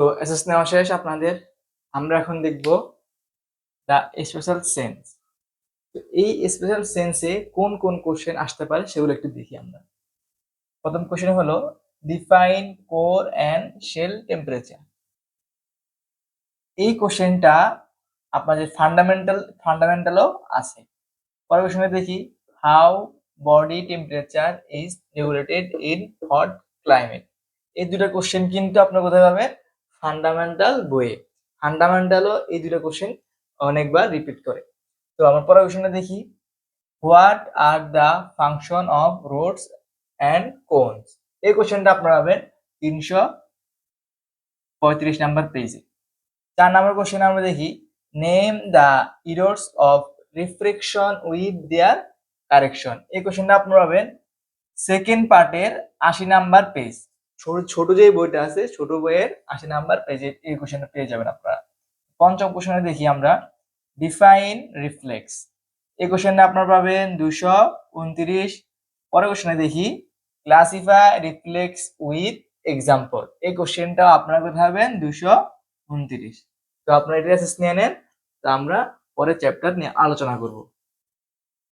তো এসএস নেওয়া শেষ আপনাদের। আমরা এখন দেখব দ্য স্পেশাল সেন্স। তো এই স্পেশাল সেন্সে কোন কোন কোশ্চেন আসতে পারে সেগুলো একটু দেখি আমরা। প্রথম কোশ্চেন হলো define core and shell temperature. এই কোশ্চেনটা আপনাদের ফান্ডামেন্টালও আছে। পরের কোশ্চেনে দেখি how body temperature is regulated in hot climate. এই দুটো কোশ্চেন কিন্তু আপনার কোথায় পাবেন? ফান্ডামেন্টাল বইয়ে। ফান্ডামেন্টালও এই দুটো কোশ্চেন অনেকবার রিপিট করে। তো আমার পরের কোশ্চেনটা দেখি what are the function of roads and cones. এই কোশ্চেনটা আপনারা পাবেন 335 নাম্বার পেজে। 4 নাম্বার কোশ্চেন আমরা দেখি name the errors of reflection with their correction. এই কোশ্চেনটা আপনারা পাবেন সেকেন্ড পার্টের 80 নাম্বার পেজ। ছোট যে বইটা আছে ছোট বইয়ের 80 নাম্বার পেজে এই কোশ্চেনটা পেয়ে যাবেন আপনারা। পঞ্চম কোশ্চেনে দেখি আমরা ডিফাইন রিফ্লেক্স। এই কোশ্চেনটা আপনারা পাবেন 229। পরের কোশ্চেনে দেখি ক্লাসিফাই রিফ্লেক্স উইথ এক্সাম্পল। এই কোশ্চেনটা আপনারা কোথায় পাবেন? 229। তো আপনারা এটা অ্যাসেস নিয়ে নেন। তো আমরা পরের চ্যাপ্টার নিয়ে আলোচনা করব।